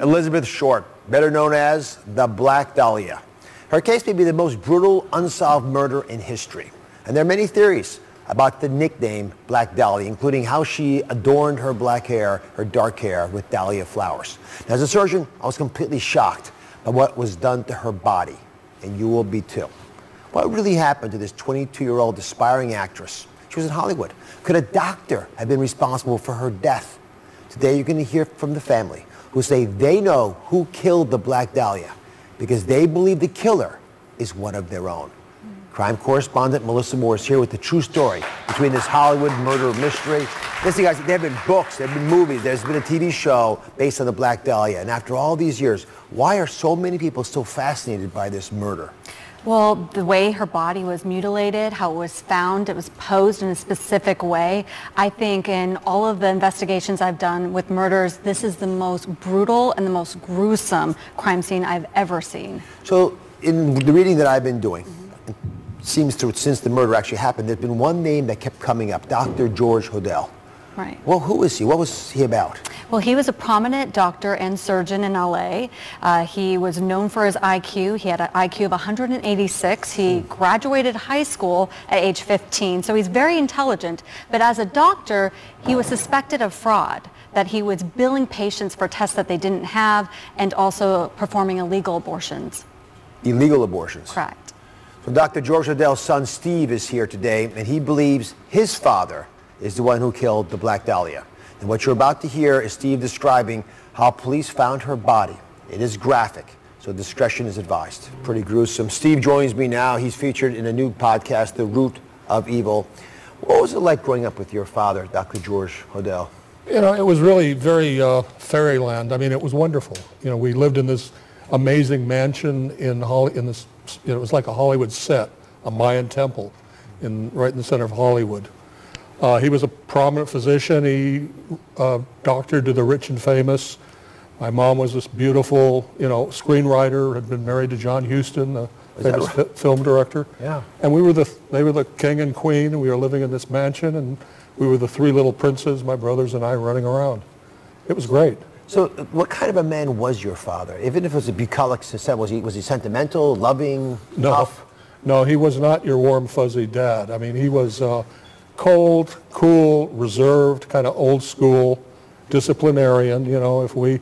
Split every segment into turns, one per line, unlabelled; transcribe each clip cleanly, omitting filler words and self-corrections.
Elizabeth Short, better known as the Black Dahlia. Her case may be the most brutal unsolved murder in history. And there are many theories about the nickname Black Dahlia, including how she adorned her black hair, her dark hair, with dahlia flowers. Now, as a surgeon, I was completely shocked by what was done to her body, and you will be too. What really happened to this 22-year-old aspiring actress? She was in Hollywood. Could a doctor have been responsible for her death? Today, you're going to hear from the family, who say they know who killed the Black Dahlia because they believe the killer is one of their own. Crime correspondent Melissa Moore is here with the true story between this Hollywood murder mystery. Listen, guys, there have been books, there have been movies, there's been a TV show based on the Black Dahlia. And after all these years, why are so many people still fascinated by this murder?
Well, the way her body was mutilated, how it was found, it was posed in a specific way. I think in all of the investigations I've done with murders, this is the most brutal and the most gruesome crime scene I've ever seen.
So in the reading that I've been doing, it seems to, since the murder actually happened, there's been one name that kept coming up, Dr. George Hodel.
Right.
Well, who is he? What was he about?
Well, he was a prominent doctor and surgeon in LA. He was known for his IQ. He had an IQ of 186. He graduated high school at age 15, so he's very intelligent. But as a doctor, he was suspected of fraud, that he was billing patients for tests that they didn't have and also performing illegal abortions. Illegal abortions? Correct.
So Dr. George Hodel's son, Steve, is here today, and he believes his father is the one who killed the Black Dahlia. And what you're about to hear is Steve describing how police found her body. It is graphic, so discretion is advised. Pretty gruesome. Steve joins me now. He's featured in a new podcast, The Root of Evil. What was it like growing up with your father, Dr. George Hodel?
You know, it was really very fairyland. I mean, it was wonderful. You know, we lived in this amazing mansion in this, you know, it was like a Hollywood set, a Mayan temple right in the center of Hollywood. He was a prominent physician. He doctored to the rich and famous. My mom was this beautiful, you know, screenwriter, had been married to John Huston, the famous film director.
Yeah.
And they were the king and queen, and we were living in this mansion, and we were the three little princes, my brothers and I, running around. It was great.
So what kind of a man was your father? Even if it was a bucolic, was he sentimental, loving, tough?
No, he was not your warm, fuzzy dad. I mean, he was cold, cool, reserved, kind of old school, disciplinarian. You know, if we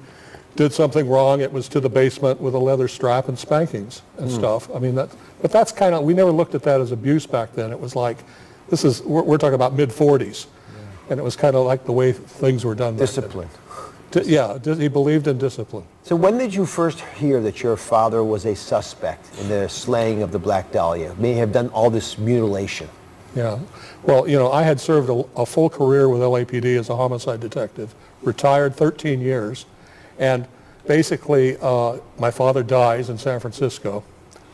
did something wrong, it was to the basement with a leather strap and spankings and stuff. I mean, but that's kind of, we never looked at that as abuse back then. It was like, we're talking about mid-40s. And it was kind of like the way things were done.
Discipline.
Yeah, he believed in discipline.
So when did you first hear that your father was a suspect in the slaying of the Black Dahlia? May have done all this mutilation.
Yeah. Well, you know, I had served a full career with LAPD as a homicide detective, retired 13 years, and basically my father dies in San Francisco.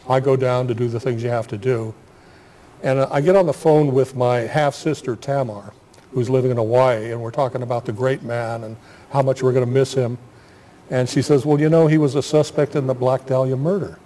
I go down to do the things you have to do, and I get on the phone with my half-sister Tamar, who's living in Hawaii, and we're talking about the great man and how much we're going to miss him. And she says, well, you know, he was a suspect in the Black Dahlia murder.